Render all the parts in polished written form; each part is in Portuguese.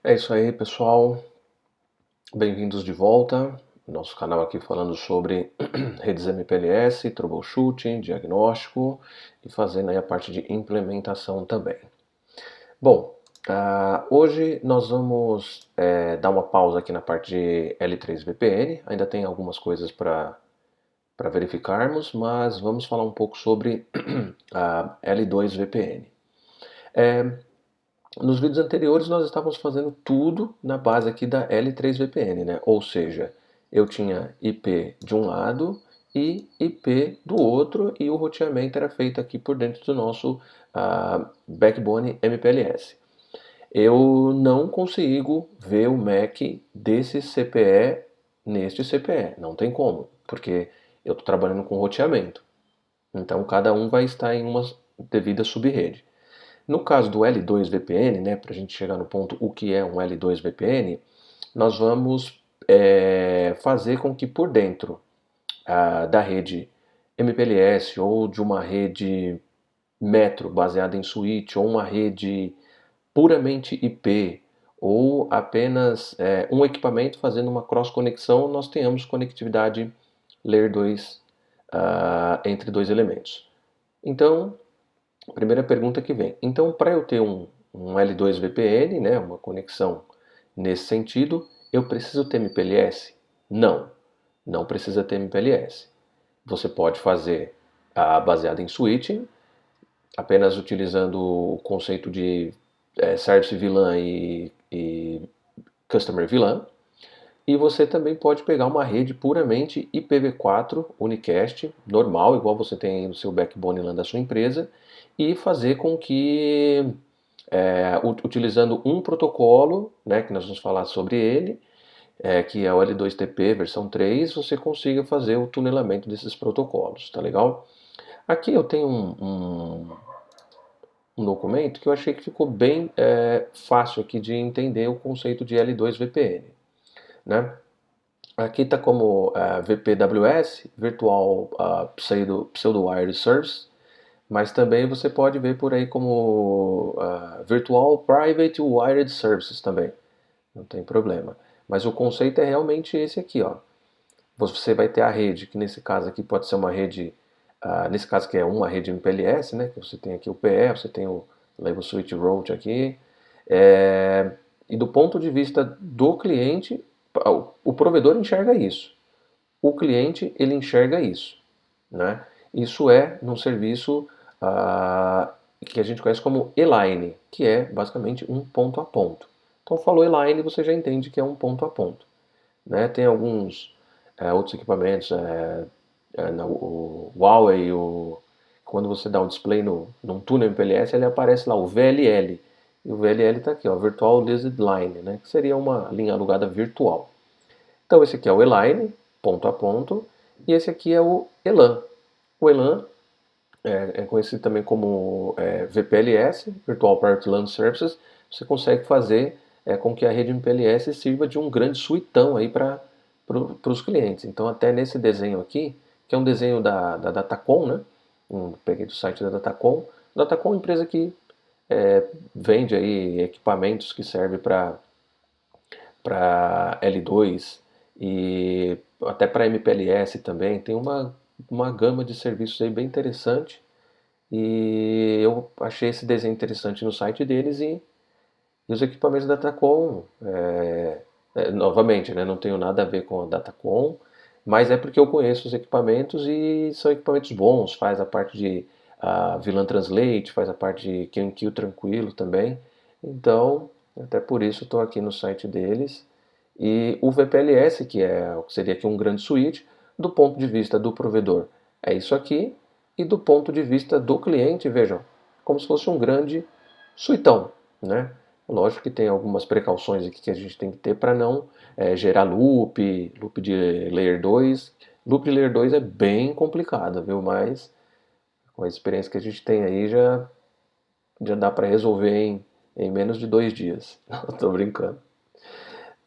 É isso aí, pessoal. Bem-vindos de volta. Nosso canal aqui falando sobre redes MPLS, troubleshooting, diagnóstico e fazendo aí a parte de implementação também. Bom, hoje nós vamos dar uma pausa aqui na parte de L3 VPN. Ainda tem algumas coisas para verificarmos, mas vamos falar um pouco sobre a L2 VPN. Nos vídeos anteriores nós estávamos fazendo tudo na base aqui da L3 VPN, né? Ou seja, eu tinha IP de um lado e IP do outro e o roteamento era feito aqui por dentro do nosso Backbone MPLS. Eu não consigo ver o MAC desse CPE neste CPE, não tem como, porque eu estou trabalhando com roteamento. Então cada um vai estar em uma devida subrede. No caso do L2 VPN, né, para a gente chegar no ponto o que é um L2 VPN, nós vamos fazer com que por dentro da rede MPLS ou de uma rede metro baseada em switch ou uma rede puramente IP ou apenas um equipamento fazendo uma cross conexão, nós tenhamos conectividade Layer 2 entre dois elementos. Então, primeira pergunta que vem. Então, para eu ter um L2 VPN, né, uma conexão nesse sentido, eu preciso ter MPLS? Não, não precisa ter MPLS. Você pode fazer baseado em switching, apenas utilizando o conceito de Service VLAN e Customer VLAN. E você também pode pegar uma rede puramente IPv4 unicast, normal, igual você tem no seu backbone LAN da sua empresa, e fazer com que, utilizando um protocolo, né, que nós vamos falar sobre ele, que é o L2TP versão 3, você consiga fazer o tunelamento desses protocolos, tá legal? Aqui eu tenho um documento que eu achei que ficou bem fácil aqui de entender o conceito de L2 VPN, né? Aqui está como VPWS, Virtual Pseudo Wired Service, mas também você pode ver por aí como Virtual Private Wired Services também, não tem problema. Mas o conceito é realmente esse aqui, ó. Você vai ter a rede, que nesse caso aqui pode ser uma rede, nesse caso que é uma rede MPLS, né? Que você tem aqui o PE, você tem o Label Switch Route aqui. E do ponto de vista do cliente, o provedor enxerga isso. O cliente ele enxerga isso, né? Isso é num serviço que a gente conhece como E-line, que é basicamente um ponto a ponto. Então falou E-line, você já entende que é um ponto a ponto, né? Tem alguns outros equipamentos, o Huawei, quando você dá um display num túnel MPLS, ele aparece lá o VLL. E o VLL está aqui, ó, Virtual Leased Line, né? Que seria uma linha alugada virtual. Então esse aqui é o E-line, ponto a ponto, e esse aqui é o ELAN. O ELAN é conhecido também como VPLS, Virtual Private LAN Services. Você consegue fazer com que a rede MPLS sirva de um grande suitão aí para os clientes. Então até nesse desenho aqui, que é um desenho da Datacom, né? Peguei do site da Datacom. Datacom é uma empresa que vende aí equipamentos que servem para L2 e até para MPLS também. Tem uma gama de serviços aí bem interessante e eu achei esse desenho interessante no site deles e os equipamentos da Datacom, novamente, né, não tenho nada a ver com a Datacom, mas é porque eu conheço os equipamentos e são equipamentos bons, faz a parte de VLAN Translate, faz a parte de QQ tranquilo também, então até por isso estou aqui no site deles. E o VPLS, que seria aqui um grande switch, do ponto de vista do provedor, é isso aqui, e do ponto de vista do cliente, vejam, como se fosse um grande suitão, né? Lógico que tem algumas precauções aqui que a gente tem que ter para não gerar loop de Layer 2. Loop de Layer 2 é bem complicado, viu? Mas com a experiência que a gente tem aí já dá para resolver em menos de 2 dias. Estou brincando,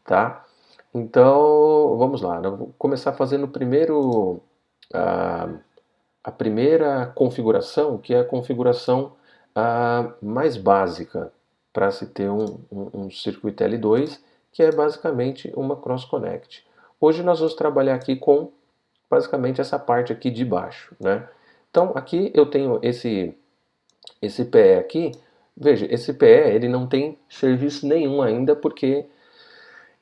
tá? Então, vamos lá. Eu vou começar fazendo primeiro a primeira configuração, que é a configuração mais básica, para se ter um circuito L2, que é basicamente uma cross connect. Hoje nós vamos trabalhar aqui com basicamente essa parte aqui de baixo, né? Então aqui eu tenho esse PE aqui. Veja, esse PE ele não tem serviço nenhum ainda porque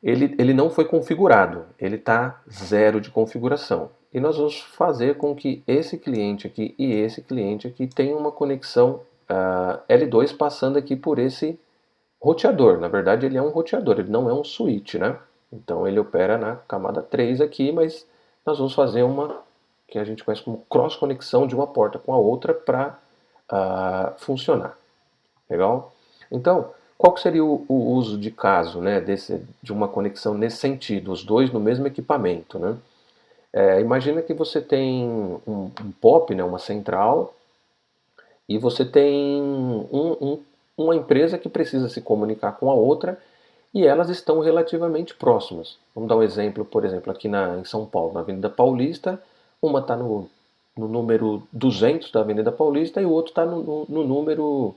ele não foi configurado, ele está zero de configuração. E nós vamos fazer com que esse cliente aqui e esse cliente aqui tenham uma conexão L2 passando aqui por esse roteador. Na verdade ele é um roteador, ele não é um switch, né? Então ele opera na camada 3 aqui, mas nós vamos fazer uma que a gente conhece como cross conexão de uma porta com a outra para funcionar. Legal? Então, qual que seria o uso de caso, né, de uma conexão nesse sentido, os dois no mesmo equipamento, né? Imagina que você tem um POP, né, uma central, e você tem uma empresa que precisa se comunicar com a outra e elas estão relativamente próximas. Vamos dar um exemplo, por exemplo, aqui em São Paulo, na Avenida Paulista, uma está no número 200 da Avenida Paulista e o outro está no número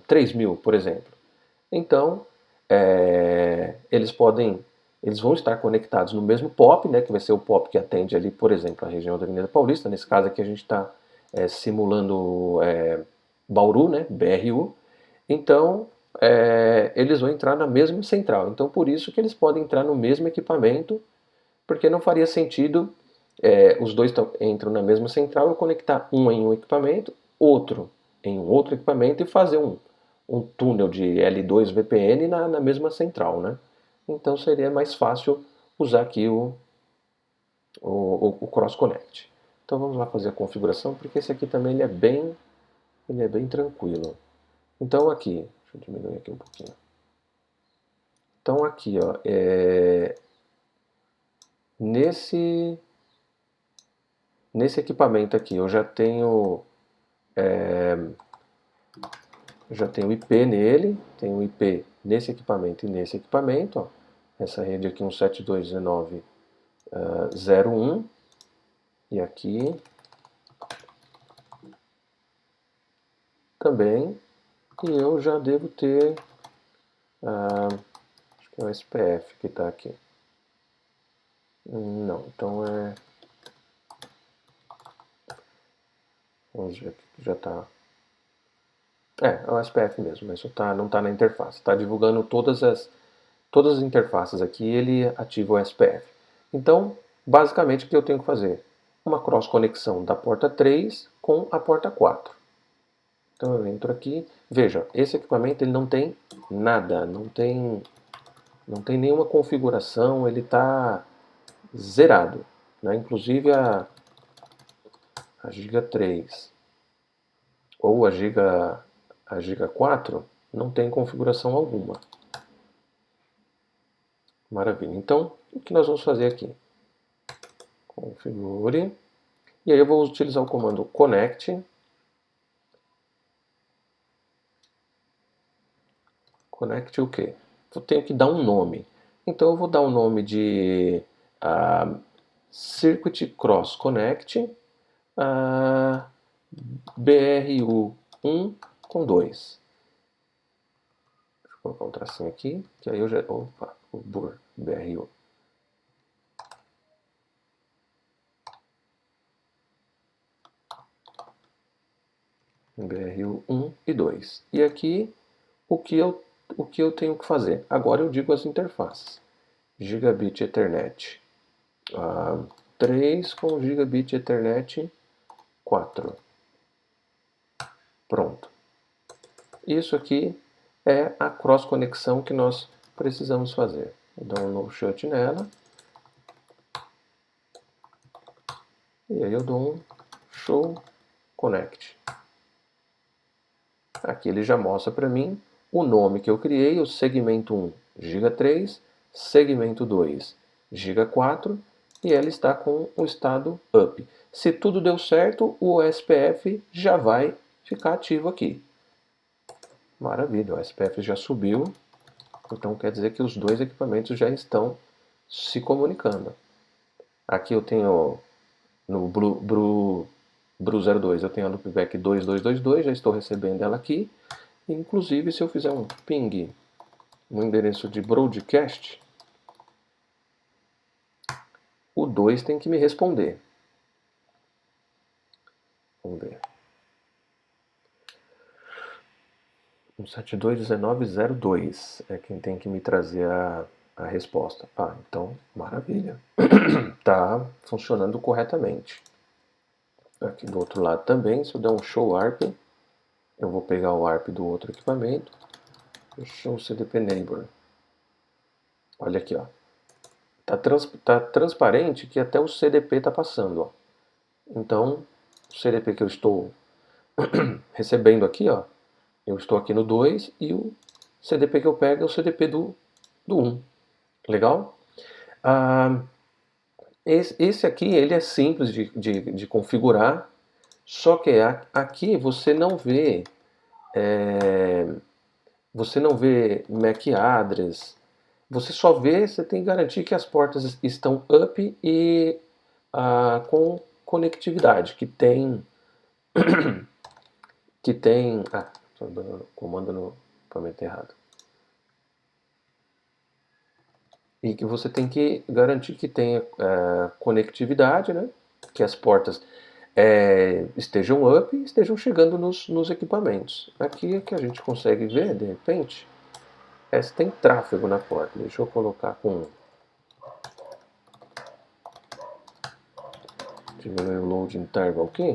3000, por exemplo. Então, eles vão estar conectados no mesmo POP, né, que vai ser o POP que atende ali, por exemplo, a região da Avenida Paulista. Nesse caso aqui a gente está simulando Bauru, né, BRU. Então, eles vão entrar na mesma central. Então, por isso que eles podem entrar no mesmo equipamento, porque não faria sentido os dois entram na mesma central, eu conectar um em um equipamento, outro em um outro equipamento e fazer um túnel de L2 VPN na mesma central, né? Então seria mais fácil usar aqui o Cross Connect. Então vamos lá fazer a configuração, porque esse aqui também ele é bem tranquilo. Então aqui, deixa eu diminuir aqui um pouquinho. Então aqui, ó, nesse equipamento aqui eu já tenho IP nele, tenho IP nesse equipamento e nesse equipamento, ó. Essa rede aqui 172.19.01 e aqui também, e eu já devo ter acho que é o SPF que está aqui. Não, então vamos ver aqui, já está. É o SPF mesmo, mas não está na interface. Está divulgando todas as interfaces aqui, ele ativa o SPF. Então, basicamente, o que eu tenho que fazer? Uma cross conexão da porta 3 com a porta 4. Então eu entro aqui, veja, esse equipamento ele não tem nada, não tem nenhuma configuração, ele está zerado, né? Inclusive a Giga 3 ou a Giga 4 não tem configuração alguma. Maravilha. Então, o que nós vamos fazer aqui? Configure. E aí eu vou utilizar o comando connect. Connect o quê? Eu tenho que dar um nome. Então eu vou dar o nome de Circuit Cross Connect BRU1 com 2. Deixa eu colocar um tracinho aqui, que aí eu já... Opa, o BRU. BRU1 e 2. E aqui o que eu tenho que fazer? Agora eu digo as interfaces. Gigabit Ethernet 3 com Gigabit Ethernet 4. Pronto. Isso aqui é a cross conexão que nós precisamos fazer. Vou dar um no shut nela. E aí eu dou um show connect. Aqui ele já mostra para mim o nome que eu criei, o segmento 1 giga 3, segmento 2 giga 4 e ela está com o estado up. Se tudo deu certo, o SPF já vai ficar ativo aqui. Maravilha, o SPF já subiu, então quer dizer que os dois equipamentos já estão se comunicando. Aqui eu tenho no Bru 02, eu tenho a loopback 2222, já estou recebendo ela aqui. Inclusive, se eu fizer um ping no endereço de broadcast, o 2 tem que me responder. Vamos ver. 172.19.02 é quem tem que me trazer a resposta. Ah, então, maravilha. Tá funcionando corretamente. Aqui do outro lado também, se eu der um show ARP, eu vou pegar o ARP do outro equipamento. Show CDP Neighbor. Olha aqui, ó. Tá transparente que até o CDP está passando, ó. Então, o CDP que eu estou recebendo aqui, ó, eu estou aqui no 2 e o CDP que eu pego é o CDP do 1. Legal? Ah, esse aqui ele é simples de configurar, só que aqui você não vê MAC address, você tem que garantir que as portas estão up e com conectividade, estou dando comando no equipamento errado. E que você tem que garantir que tenha conectividade, né? Que as portas estejam up e estejam chegando nos equipamentos. Aqui é que a gente consegue ver, de repente, se tem tráfego na porta. Deixa eu colocar com... diminuir o load interval aqui.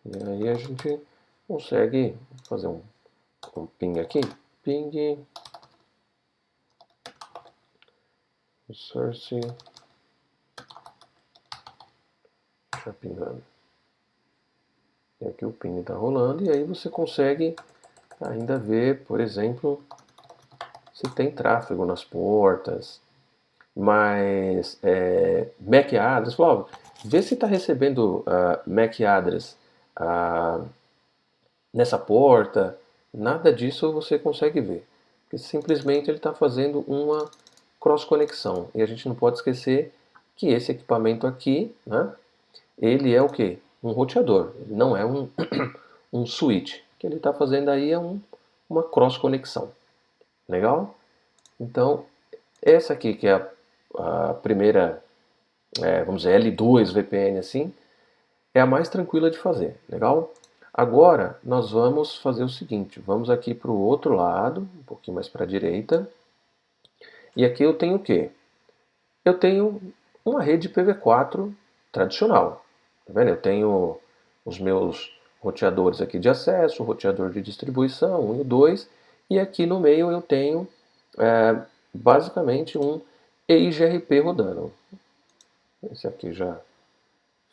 E aí a gente consegue fazer um ping aqui. Ping source já pingando. E aqui o ping está rolando e aí você consegue ainda ver, por exemplo, se tem tráfego nas portas. Mas MAC address, vê se está recebendo MAC address nessa porta. Nada disso você consegue ver. Porque simplesmente ele está fazendo uma cross-conexão. E a gente não pode esquecer que esse equipamento aqui, né, ele é o quê? Um roteador. Ele não é um switch. O que ele está fazendo aí é uma cross-conexão. Legal? Então, essa aqui que é a primeira, vamos dizer, L2 VPN assim, é a mais tranquila de fazer. Legal? Agora, nós vamos fazer o seguinte. Vamos aqui para o outro lado, um pouquinho mais para a direita. E aqui eu tenho o quê? Eu tenho uma rede IPv4 tradicional. Tá vendo? Eu tenho os meus roteadores aqui de acesso, o roteador de distribuição, 1 e o 2, e aqui no meio eu tenho basicamente um EIGRP rodando. Esse aqui já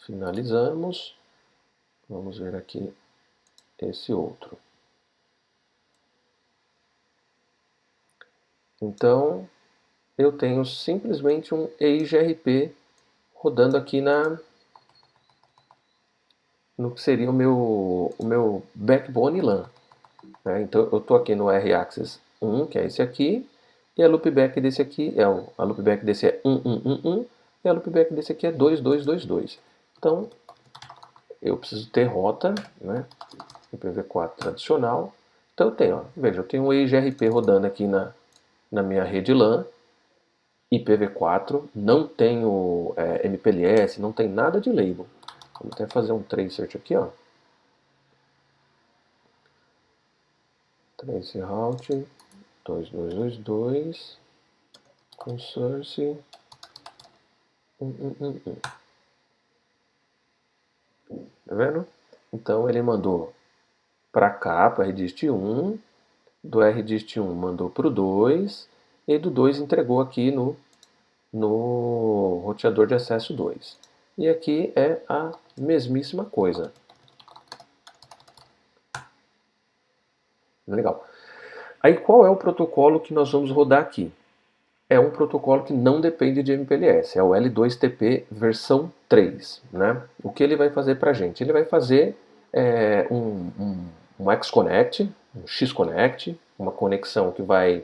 finalizamos. Vamos ver aqui esse outro. Então, eu tenho simplesmente um EIGRP rodando aqui no que seria o meu backbone LAN. Né? Então, eu estou aqui no R-Access 1, que é esse aqui, e a loopback desse aqui a loopback desse é 1111 e a loopback desse aqui é 2222. Então, eu preciso ter rota, né? IPv4 tradicional. Então eu tenho, veja, eu tenho um EIGRP rodando aqui na minha rede LAN, IPv4, não tenho MPLS, não tem nada de label. Vamos até fazer um tracer aqui, ó. Trace route 2222 com source 1111. Tá vendo? Então ele mandou para cá, para Redist 1, do Redist 1 mandou para o 2, e do 2 entregou aqui no roteador de acesso 2. E aqui é a mesmíssima coisa. Legal. Aí qual é o protocolo que nós vamos rodar aqui? É um protocolo que não depende de MPLS, é o L2TP versão 3. Né? O que ele vai fazer para a gente? Ele vai fazer um X-Connect, um X-Connect, uma conexão que vai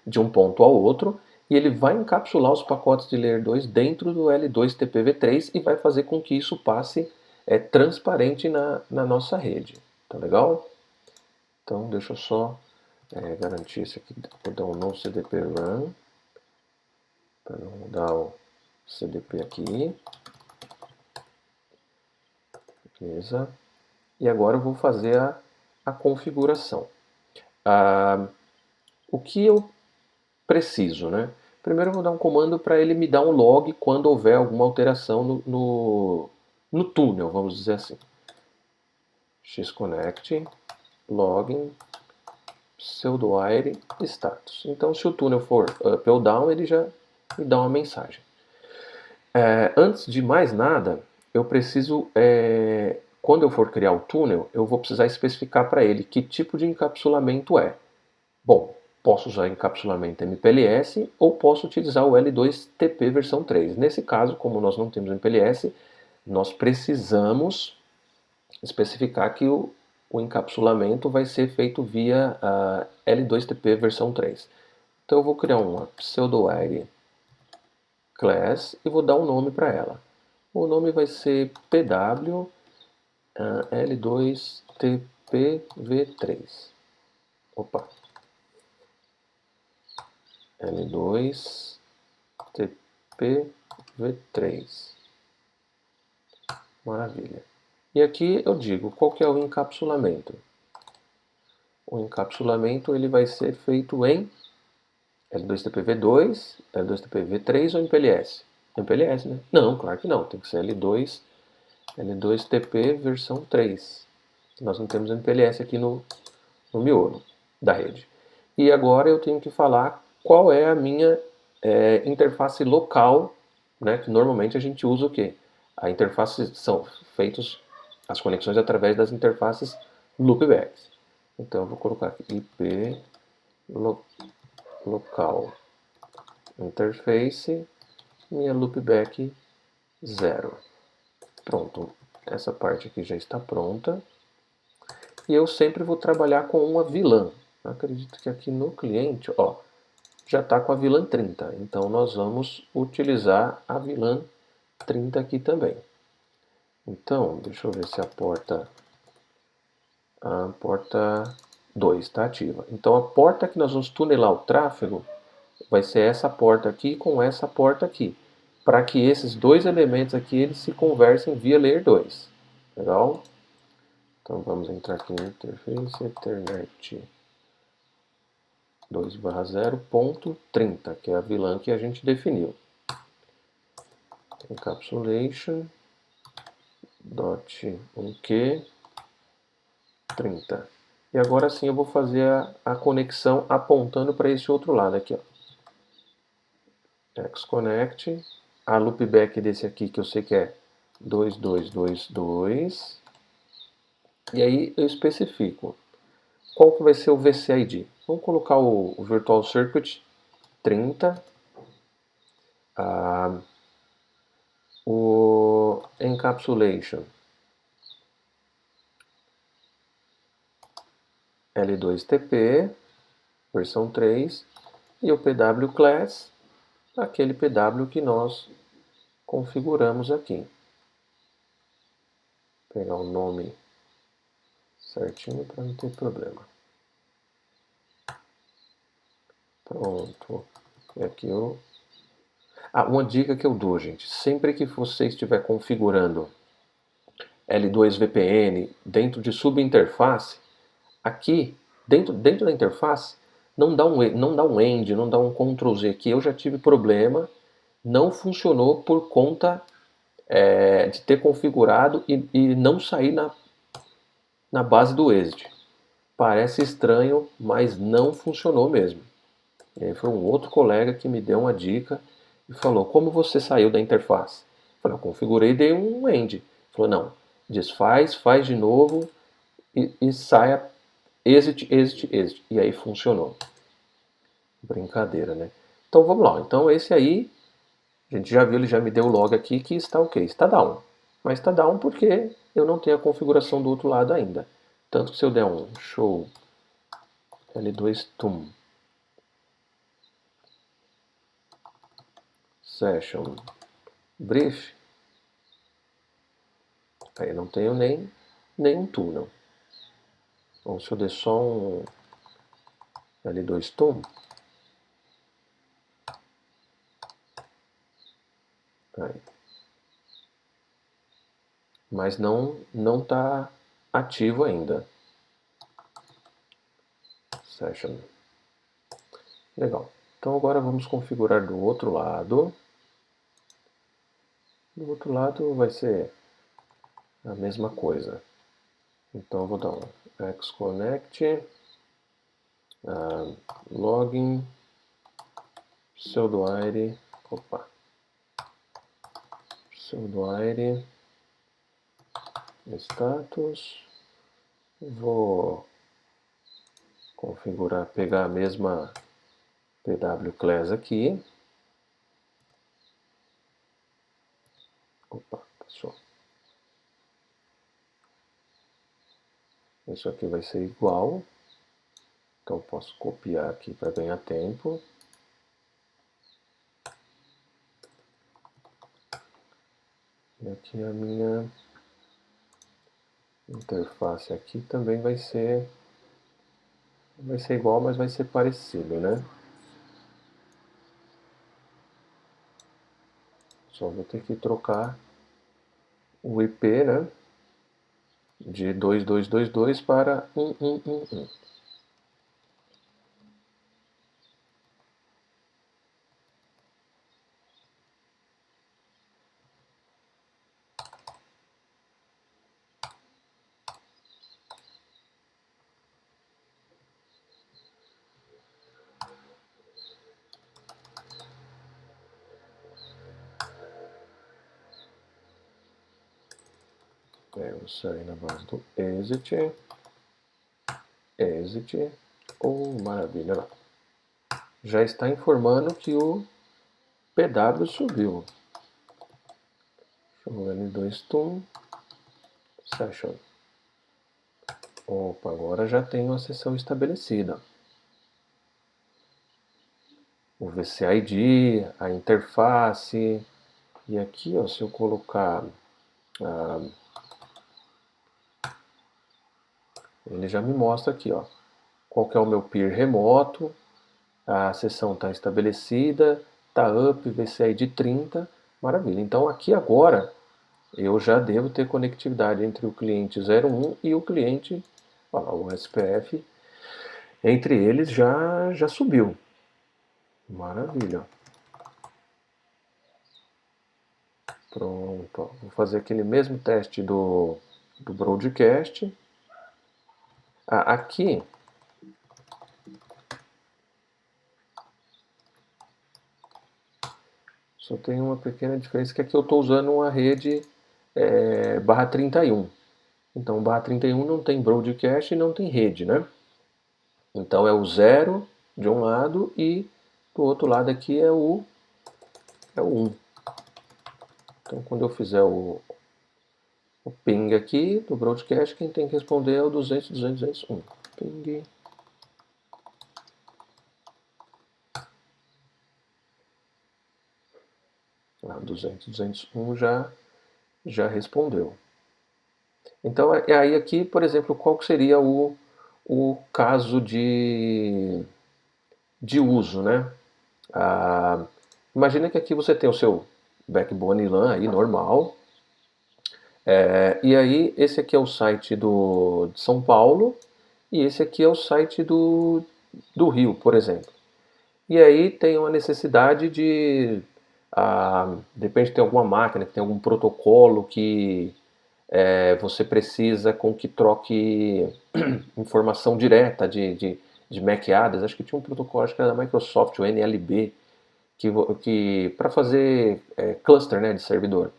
de um ponto ao outro, e ele vai encapsular os pacotes de Layer 2 dentro do L2TPv3 e vai fazer com que isso passe é transparente na nossa rede. Tá legal? Então deixa eu só garantir isso aqui. Vou dar um no CDP run para não mudar o CDP aqui. Beleza. E agora eu vou fazer a configuração. O que eu preciso, né? Primeiro eu vou dar um comando para ele me dar um log quando houver alguma alteração no túnel, vamos dizer assim. Xconnect, login, pseudowire, status. Então se o túnel for up ou down, ele já me dá uma mensagem. Antes de mais nada, eu preciso, quando eu for criar o túnel, eu vou precisar especificar para ele que tipo de encapsulamento é. Bom, posso usar encapsulamento MPLS ou posso utilizar o L2TP versão 3. Nesse caso, como nós não temos MPLS, nós precisamos especificar que o encapsulamento vai ser feito via L2TP versão 3. Então eu vou criar uma pseudowire class e vou dar um nome para ela. O nome vai ser pw L2TPv3. Opa. L2TPv3. Maravilha. E aqui eu digo qual que é o encapsulamento. O encapsulamento ele vai ser feito em L2TPv2, L2TPv3 ou MPLS? MPLS, né? Não, claro que não. Tem que ser L2TP versão 3. Nós não temos MPLS aqui no miolo da rede. E agora eu tenho que falar qual é a minha interface local, né? Que normalmente a gente usa o quê? A interface são feitas as conexões através das interfaces loopbacks. Então eu vou colocar aqui IP local interface, minha loopback 0. Pronto, essa parte aqui já está pronta. E eu sempre vou trabalhar com uma VLAN. Acredito que aqui no cliente, ó, já está com a VLAN 30. Então nós vamos utilizar a VLAN 30 aqui também. Então, deixa eu ver se a porta 2 está ativa. Então a porta que nós vamos tunelar o tráfego vai ser essa porta aqui com essa porta aqui, para que esses dois elementos aqui eles se conversem via layer 2. Legal? Então vamos entrar aqui no interface Ethernet 2/0.30, que é a VLAN que a gente definiu. Encapsulation .1q 30. E agora sim eu vou fazer a conexão apontando para esse outro lado aqui, ó. Xconnect, a loopback desse aqui que eu sei que é 2222. E aí eu especifico qual que vai ser o VCID. Vamos colocar o Virtual Circuit 30. O Encapsulation L2TP versão 3 e o PW Class, aquele PW que nós configuramos aqui. Vou pegar o nome certinho para não ter problema. Pronto. E aqui eu... uma dica que eu dou, gente. Sempre que você estiver configurando L2VPN dentro de subinterface, aqui, dentro da interface, não dá um end, não dá um Ctrl Z, que eu já tive problema, não funcionou por conta de ter configurado e não sair na base do exit. Parece estranho, mas não funcionou mesmo. E aí foi um outro colega que me deu uma dica e falou, como você saiu da interface? Eu falei, eu configurei e dei um end. Ele falou, não, desfaz, faz de novo e saia exit, exit, exit. E aí funcionou. Brincadeira, né? Então vamos lá. Então esse aí, a gente já viu, ele já me deu o log aqui que está ok, está down. Mas está down porque eu não tenho a configuração do outro lado ainda. Tanto que se eu der um show L2 tum session brief, Aí eu não tenho nenhum túnel. Então se eu der só um L2 tum, aí. Mas não está ativo ainda. Session. Legal. Então agora vamos configurar do outro lado. Do outro lado vai ser a mesma coisa. Então eu vou dar um xconnect, login, pseudo-id, pseudo-id, status. Vou configurar, pegar a mesma pw class aqui. Opa, passou. Isso aqui vai ser igual. Então posso copiar aqui para ganhar tempo. E aqui a minha interface aqui também vai ser igual, mas vai ser parecido, né? Só vou ter que trocar o IP, né? De 2222 para 1111. Eu vou sair na base do exit. Maravilha, lá. Já está informando que o PW subiu. Deixa eu ver L2 tum, session. Opa, agora já tenho a sessão estabelecida. O VCID, a interface, e aqui, ó, se eu colocar, ele já me mostra aqui, ó, qual que é o meu peer remoto, a sessão está estabelecida, está up, VCID 30, maravilha. Então aqui agora eu já devo ter conectividade entre o cliente 01 e o cliente, ó, o SPF, entre eles já subiu. Maravilha. Pronto, ó. Vou fazer aquele mesmo teste do broadcast. Aqui só tem uma pequena diferença, que aqui eu estou usando uma rede barra 31. Então, barra 31 não tem broadcast e não tem rede, né? Então é o 0 de um lado e do outro lado aqui é o 1. Então, quando eu fizer o ping aqui do broadcast, quem tem que responder é o 200, 200, 201. Ping. Ah, 200, 201 já respondeu. Então, aí aqui, por exemplo, qual seria o caso de uso, né? Imagina que aqui você tem o seu backbone LAN aí, normal. E aí, esse aqui é o site de São Paulo e esse aqui é o site do Rio, por exemplo. E aí tem uma necessidade de... de repente tem alguma máquina que tem algum protocolo que você precisa com que troque informação direta de MAC address. Acho que tinha um protocolo, acho que era da Microsoft, o NLB, que para fazer cluster, né, de servidor.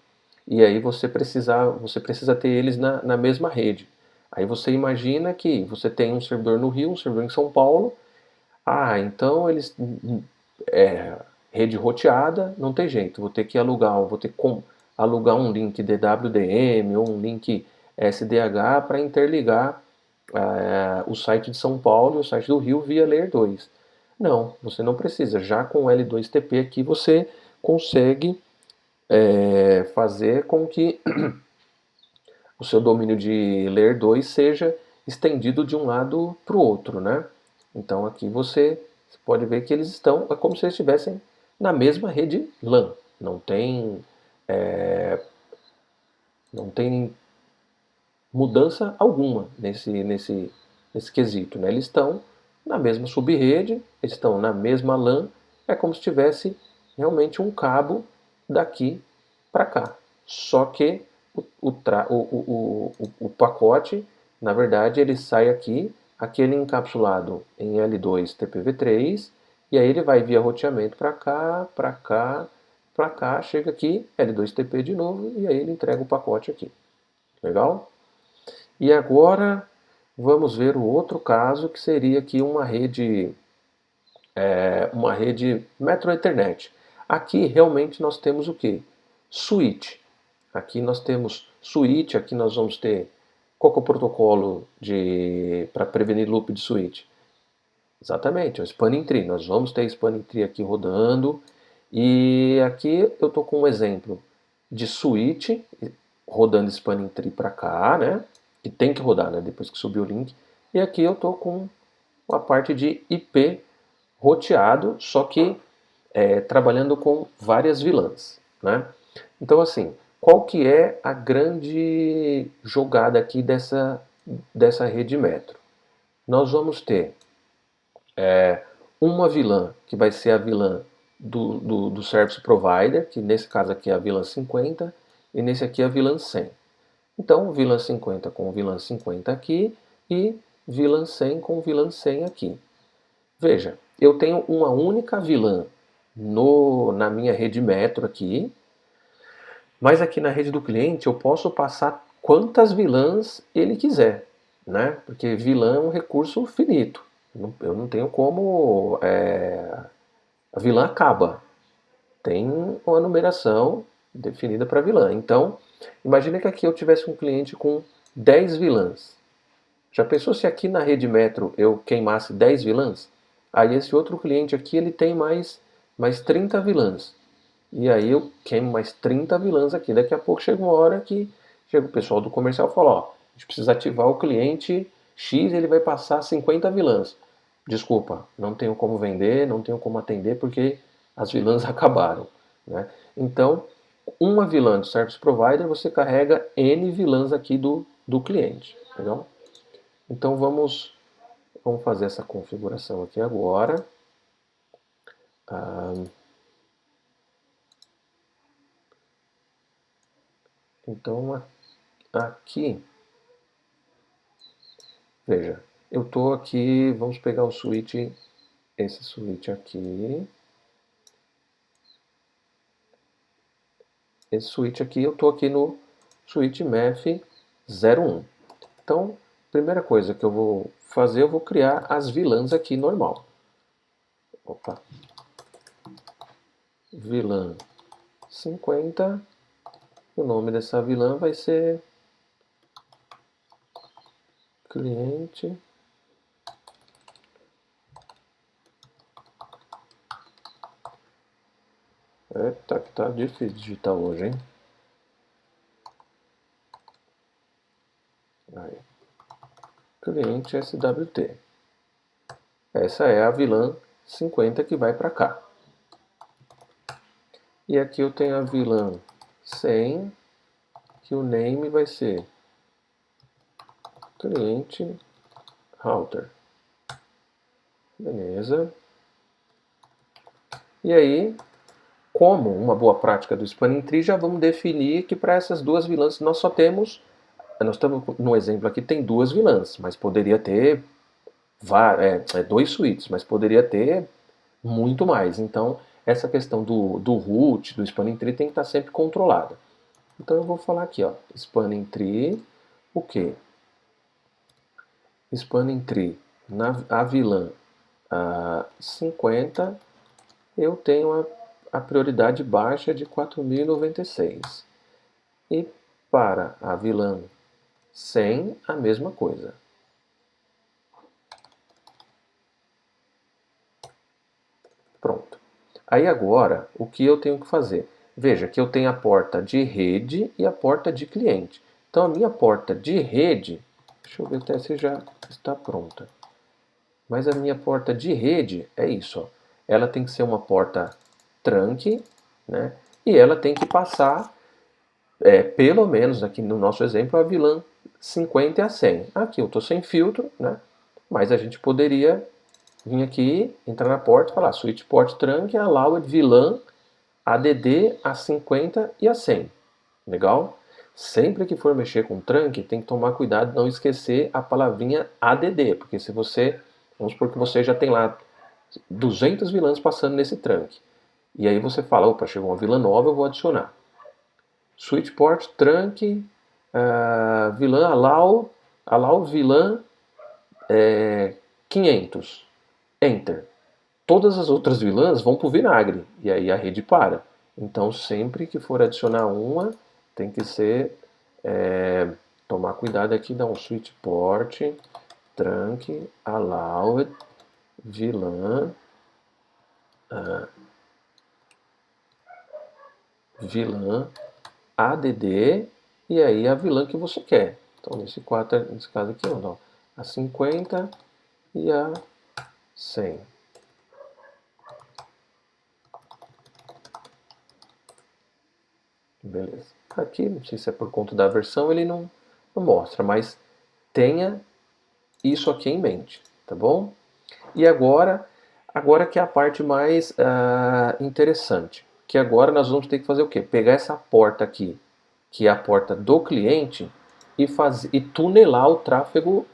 E aí você precisa ter eles na mesma rede. Aí você imagina que você tem um servidor no Rio, um servidor em São Paulo. Então eles rede roteada, não tem jeito. Vou ter que alugar um link DWDM ou um link SDH para interligar o site de São Paulo e o site do Rio via Layer 2. Não, você não precisa. Já com o L2TP aqui você consegue fazer com que o seu domínio de layer 2 seja estendido de um lado para o outro, né? Então aqui você pode ver que eles estão, é como se eles estivessem na mesma rede LAN. Não tem mudança alguma nesse quesito, né? Eles estão na mesma subrede, eles estão na mesma LAN, é como se tivesse realmente um cabo daqui para cá. Só que o pacote, na verdade, ele sai aquele encapsulado em L2 TPv3, e aí ele vai via roteamento para cá, para cá, para cá, chega aqui, L2TP de novo, e aí ele entrega o pacote aqui. Legal? E agora vamos ver o outro caso, que seria aqui uma rede Metro Ethernet. Aqui realmente nós temos o que? Switch. Aqui nós temos switch, aqui nós vamos ter qual que é o protocolo para prevenir loop de switch? Exatamente, é o Spanning Tree. Nós vamos ter Spanning Tree aqui rodando. E aqui eu estou com um exemplo de switch rodando Spanning Tree para cá, né? Que tem que rodar, né? Depois que subir o link. E aqui eu estou com a parte de IP roteado, só que trabalhando com várias vilãs, né? Então assim, qual que é a grande jogada aqui dessa rede metro? Nós vamos ter uma vilã que vai ser a vilã do Service Provider, que nesse caso aqui é a vilã 50, e nesse aqui é a vilã 100. Então, vilã 50 com vilã 50 aqui e vilã 100 com vilã 100 aqui. Veja, eu tenho uma única vilã na minha rede metro aqui, mas aqui na rede do cliente eu posso passar quantas vilãs ele quiser, né? Porque vilã é um recurso finito. Eu não tenho como. A vilã acaba. Tem uma numeração definida para vilã. Então, imagine que aqui eu tivesse um cliente com 10 vilãs. Já pensou se aqui na rede metro eu queimasse 10 vilãs? Aí esse outro cliente aqui ele tem mais 30 vilãs. E aí eu queimo mais 30 vilãs aqui. Daqui a pouco chega uma hora que chega o pessoal do comercial e fala, ó, a gente precisa ativar o cliente X, ele vai passar 50 vilãs. Desculpa, não tenho como vender, não tenho como atender porque as vilãs acabaram, né? Então, uma vilã do Service Provider, você carrega N vilãs aqui do cliente, legal? Então vamos fazer essa configuração aqui agora. Então aqui, veja, eu estou aqui, vamos pegar o switch, esse switch aqui. Esse switch aqui, eu estou aqui no switch MEF 01. Então, primeira coisa que eu vou fazer, eu vou criar as vilãs aqui normal. Opa. Vilã 50. O nome dessa vilã vai ser cliente. Eita, que tá difícil digitar hoje, hein? Aí. Cliente SWT. Essa é a vilã 50 que vai para cá. E aqui eu tenho a vilã 100, que o name vai ser cliente router. Beleza. E aí, como uma boa prática do Spanning Tree, já vamos definir que para essas duas vilãs nós estamos no exemplo aqui, tem duas vilãs, mas poderia ter dois suítes, mas poderia ter muito mais. Então, essa questão do root, do Spanning Tree, tem que estar sempre controlada. Então, eu vou falar aqui, ó, Spanning Tree, o quê? Spanning Tree, a vilã 50, eu tenho a prioridade baixa de 4096. E para a vilã 100, a mesma coisa. Pronto. Aí agora, o que eu tenho que fazer? Veja que eu tenho a porta de rede e a porta de cliente. Então a minha porta de rede, deixa eu ver até se já está pronta. Mas a minha porta de rede é isso, ó. Ela tem que ser uma porta trunk, né? E ela tem que passar, pelo menos aqui no nosso exemplo, a VLAN 50 e a 100. Aqui eu estou sem filtro, né? Mas a gente poderia vir aqui, entrar na porta e falar switch port trunk allowed VLAN ADD a 50 e a 100. Legal? Sempre que for mexer com trunk, tem que tomar cuidado de não esquecer a palavrinha ADD, porque se você, vamos supor que você já tem lá 200 VLANs passando nesse trunk. E aí você fala, opa, chegou uma VLAN nova, eu vou adicionar. Switch port trunk, VLAN allow VLAN 500. Enter. Todas as outras VLANs vão para o vinagre, e aí a rede para. Então sempre que for adicionar uma, tem que ser, tomar cuidado aqui, dar um switch port, trunk, allowed, VLAN, VLAN, ADD, e aí a VLAN que você quer. Então nesse caso aqui, ó, a 50 e a 100. Beleza. Aqui, não sei se é por conta da versão, ele não mostra, mas tenha isso aqui em mente, tá bom? E agora que é a parte mais interessante, que agora nós vamos ter que fazer o quê? Pegar essa porta aqui, que é a porta do cliente, e tunelar o tráfego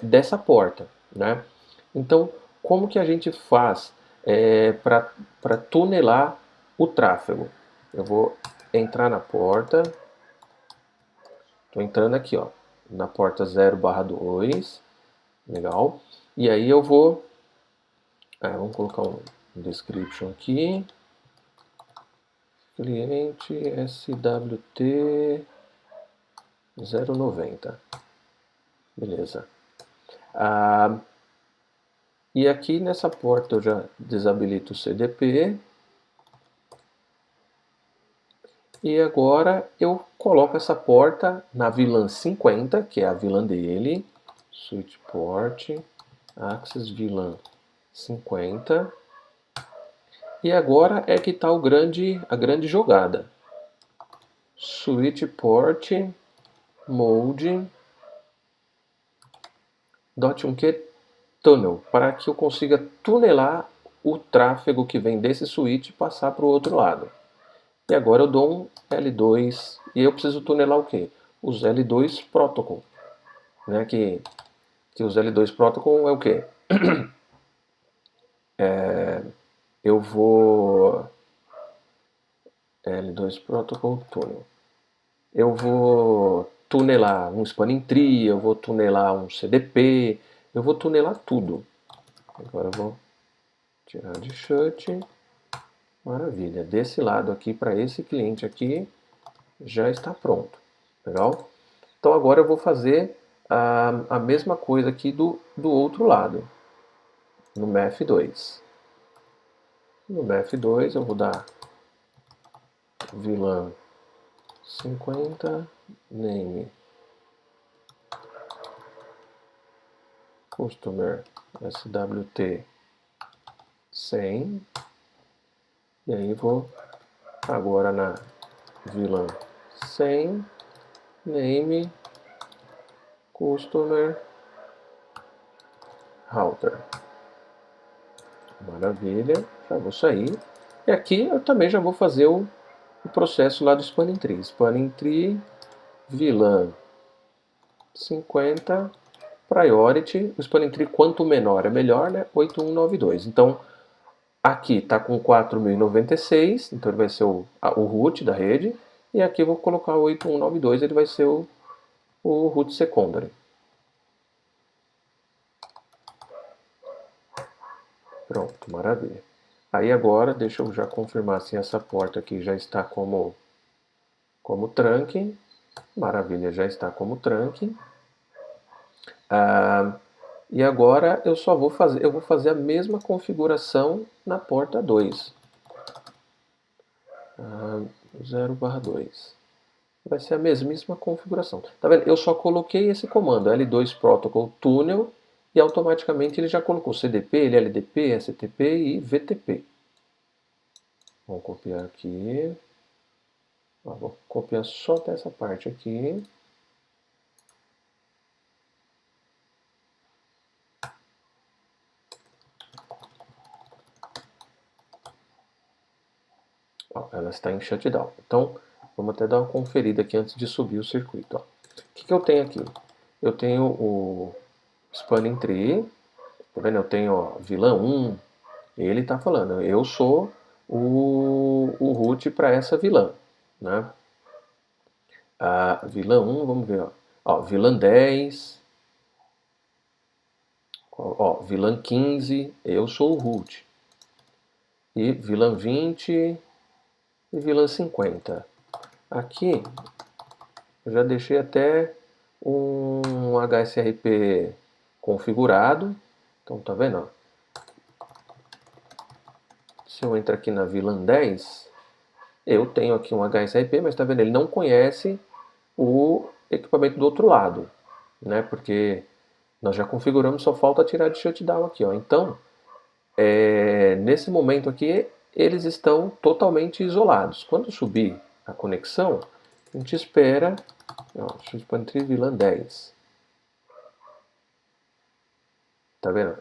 dessa porta, né? Então, como que a gente faz para tunelar o tráfego? Eu vou entrar na porta, estou entrando aqui, ó, na porta 0/2, legal, e aí eu vou, vamos colocar um description aqui, cliente SWT 090, beleza. E aqui nessa porta eu já desabilito o CDP, e agora eu coloco essa porta na VLAN 50, que é a VLAN dele, switch port, access VLAN 50. E agora é que está a grande jogada. Switch port mode .1q tunnel, para que eu consiga tunelar o tráfego que vem desse switch e passar para o outro lado. E agora eu dou um L2 e eu preciso tunelar o quê? Os L2 protocol, né? Que os L2 protocol é o quê? Eu vou L2 protocol tunnel. Eu vou tunelar um spanning tree, eu vou tunelar um CDP, eu vou tunelar tudo. Agora eu vou tirar de shut. Maravilha. Desse lado aqui para esse cliente aqui já está pronto. Legal? Então agora eu vou fazer a mesma coisa aqui do outro lado. No MEF2. No MEF2 eu vou dar VLAN 50, name customer SWT 100, e aí vou agora na VLAN 100, name customer router. Maravilha, já vou sair. E aqui eu também já vou fazer o processo lá do Spanning Tree. Spanning Tree, VLAN 50, priority. O Spanning Tree quanto menor é melhor, né? 8192. Então, aqui está com 4096, então ele vai ser o root da rede. E aqui eu vou colocar o 8192, ele vai ser o root secondary. Pronto, maravilha. Aí agora, deixa eu já confirmar se essa porta aqui já está como trunk. Maravilha, já está como trunk. E agora eu vou fazer a mesma configuração na porta 2. 0/2. vai ser a mesmíssima configuração. Tá vendo? Eu só coloquei esse comando L2 Protocol Tunnel e automaticamente ele já colocou CDP, LLDP, STP e VTP. Vamos copiar aqui. Ó, vou copiar só até essa parte aqui. Ó, ela está em shutdown. Então, vamos até dar uma conferida aqui antes de subir o circuito. Ó. O que eu tenho aqui? Eu tenho o Spanning Tree, tá vendo? Eu tenho ó, vilã 1, ele está falando, eu sou o root para essa vilã, né? A vilã 1, vamos ver, ó, vilã 10, ó, vilã 15, eu sou o root. E vilã 20 e vilã 50. Aqui eu já deixei até um HSRP configurado. Então tá vendo? Ó? Se eu entrar aqui na vilã 10, eu tenho aqui um HSRP, mas tá vendo? Ele não conhece o equipamento do outro lado, né? Porque nós já configuramos, só falta tirar de shutdown aqui, ó. Então, nesse momento aqui, eles estão totalmente isolados. Quando subir a conexão, a gente espera, ó, Xpantree VLAN 10. Tá vendo?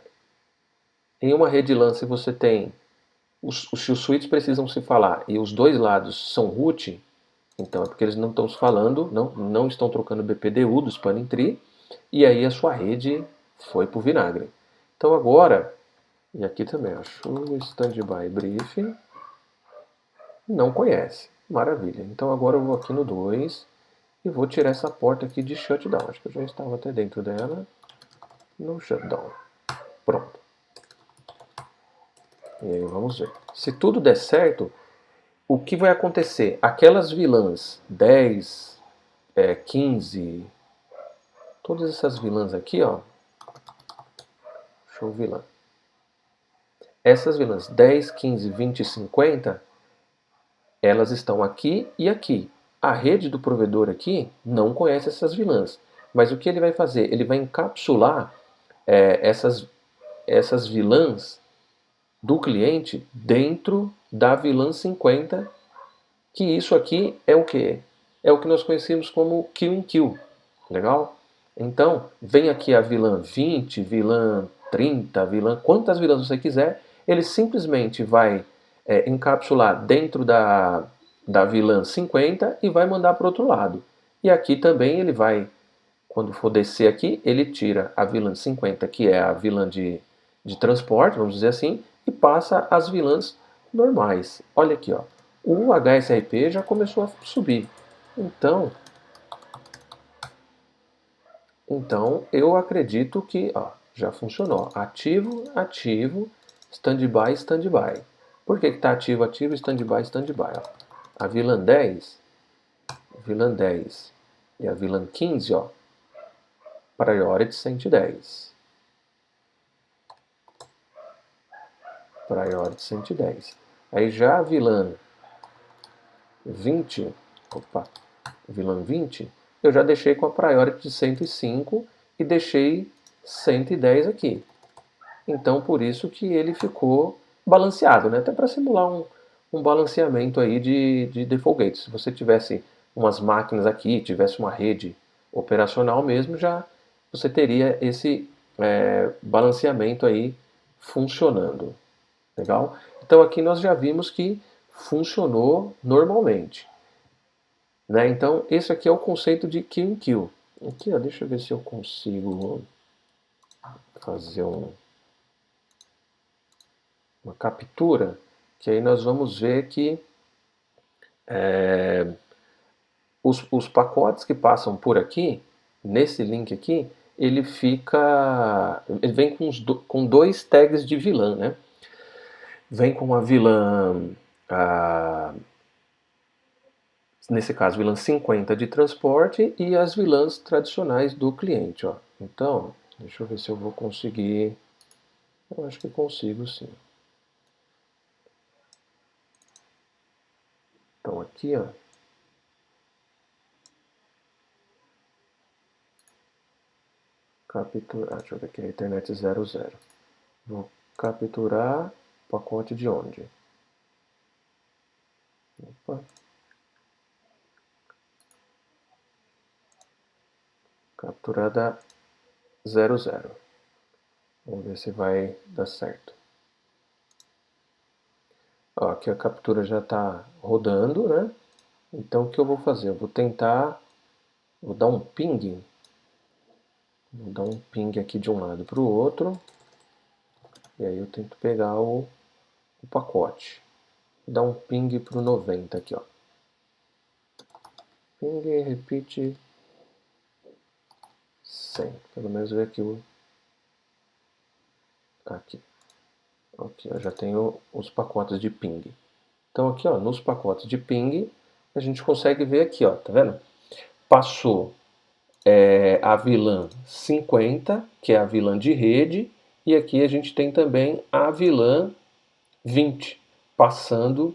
Em uma rede LAN, se você tem se os switches precisam se falar e os dois lados são root, então é porque eles não estão se falando, não estão trocando o BPDU do spanning tree, e aí a sua rede foi pro vinagre. Então agora, e aqui também, acho o standby brief, não conhece. Maravilha. Então agora eu vou aqui no 2 e vou tirar essa porta aqui de shutdown. Acho que eu já estava até dentro dela. No shutdown. Pronto. E aí vamos ver. Se tudo der certo, o que vai acontecer? Aquelas vilãs 10, 15, todas essas vilãs aqui, ó. Show vilã. Essas vilãs 10, 15, 20 e 50, elas estão aqui e aqui. A rede do provedor aqui não conhece essas vilãs. Mas o que ele vai fazer? Ele vai encapsular essas vilãs do cliente dentro da vilã 50, que isso aqui é o que? É o que nós conhecemos como kill in kill. Legal? Então, vem aqui a vilã 20, vilã 30, vilã, quantas vilãs você quiser, ele simplesmente vai encapsular dentro da vilã 50 e vai mandar para o outro lado. E aqui também ele vai, quando for descer aqui, ele tira a vilã 50, que é a vilã de transporte, vamos dizer assim, e passa as vilãs normais. Olha aqui, ó. O HSRP já começou a subir. Então eu acredito que ó, já funcionou. Ativo, ativo, standby, standby. Por que está ativo, ativo, standby, standby? Ó. A vilã 10, e a vilã 15, ó, priority 110. Priority 110. Aí já a vilã 20, opa, vilã 20, eu já deixei com a priority de 105 e deixei 110 aqui. Então, por isso que ele ficou balanceado, né? Até para simular um balanceamento aí de default gate. Se você tivesse umas máquinas aqui, tivesse uma rede operacional mesmo, já você teria esse balanceamento aí funcionando. Legal? Então aqui nós já vimos que funcionou normalmente. Né? Então esse aqui é o conceito de kill in kill. Aqui, ó, deixa eu ver se eu consigo fazer uma captura, que aí nós vamos ver que os pacotes que passam por aqui, nesse link aqui, ele vem com dois tags de vilã, né? Vem com a vilã, nesse caso, vilã 50 de transporte e as vilãs tradicionais do cliente, ó. Então, deixa eu ver se eu vou conseguir. Eu acho que consigo sim. Então aqui, ó, capturar, deixa eu ver aqui, a Ethernet 00. Vou capturar pacote de onde? Opa. Capturar da 00. Vamos ver se vai dar certo. Ó, aqui a captura já está rodando, né? Então o que eu vou fazer? Eu vou tentar, vou dar um ping. Vou dar um ping aqui de um lado para o outro. E aí eu tento pegar o pacote. Vou dar um ping para o 90 aqui, ó. Ping, repeat 100. Pelo menos ver aqui o... Aqui. Aqui, eu já tenho os pacotes de ping. Então aqui, ó, nos pacotes de ping, a gente consegue ver aqui, ó, tá vendo? Passou a VLAN 50, que é a VLAN de rede, e aqui a gente tem também a VLAN 20, passando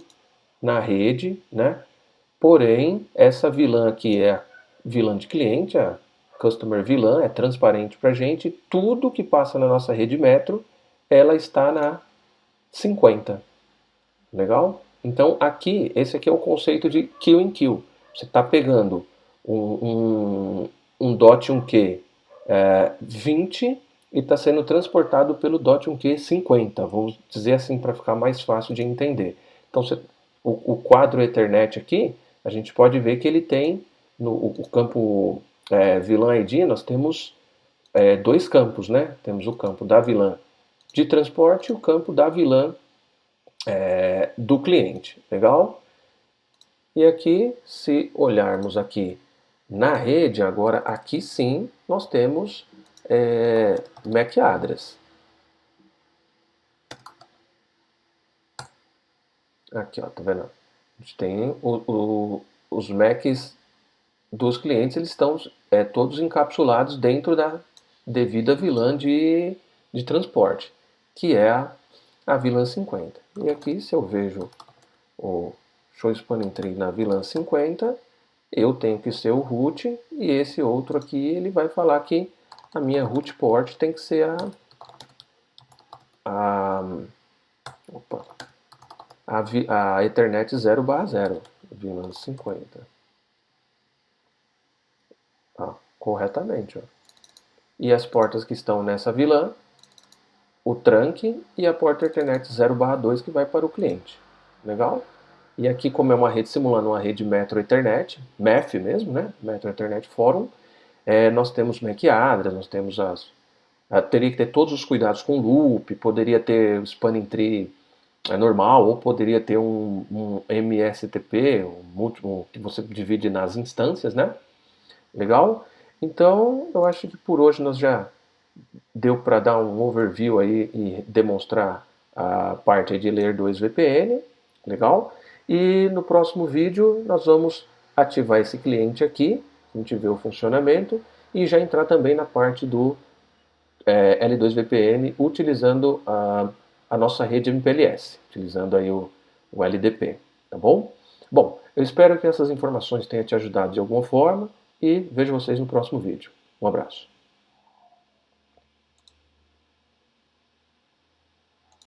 na rede, né? Porém, essa VLAN aqui é a VLAN de cliente, a Customer VLAN, é transparente para a gente, tudo que passa na nossa rede Metro, ela está na 50. Legal? Então aqui, esse aqui é o conceito de kill in kill. Você está pegando um DOT 1Q 20 e está sendo transportado pelo DOT 1Q 50. Vamos dizer assim para ficar mais fácil de entender. Então o quadro Ethernet aqui, a gente pode ver que ele tem no o campo VLAN ID, nós temos dois campos, né? Temos o campo da VLAN de transporte e o campo da VLAN do cliente, legal? E aqui, se olharmos aqui na rede, agora aqui sim nós temos MAC address. Aqui, ó, tá vendo? A gente tem os MACs dos clientes, eles estão todos encapsulados dentro da devida VLAN de transporte, que é a VLAN 50. E aqui, se eu vejo o Show Spanning Tree na VLAN 50, eu tenho que ser o root, e esse outro aqui ele vai falar que a minha root port tem que ser a Ethernet 0/0, VLAN 50. Corretamente. Ó. E as portas que estão nessa VLAN, o trunk e a porta Ethernet 0/2 que vai para o cliente. Legal? E aqui, como é uma rede simulando uma rede Metro Ethernet, MEF mesmo, né? Metro Ethernet Forum, nós temos MAC address, nós temos teria que ter todos os cuidados com loop, poderia ter o spanning tree normal, ou poderia ter um MSTP, que você divide nas instâncias, né? Legal? Então, eu acho que por hoje nós já deu para dar um overview aí e demonstrar a parte de Layer 2 VPN, legal? E no próximo vídeo nós vamos ativar esse cliente aqui, a gente vê o funcionamento, e já entrar também na parte do L2 VPN utilizando a nossa rede MPLS, utilizando aí o LDP, tá bom? Bom, eu espero que essas informações tenham te ajudado de alguma forma e vejo vocês no próximo vídeo. Um abraço.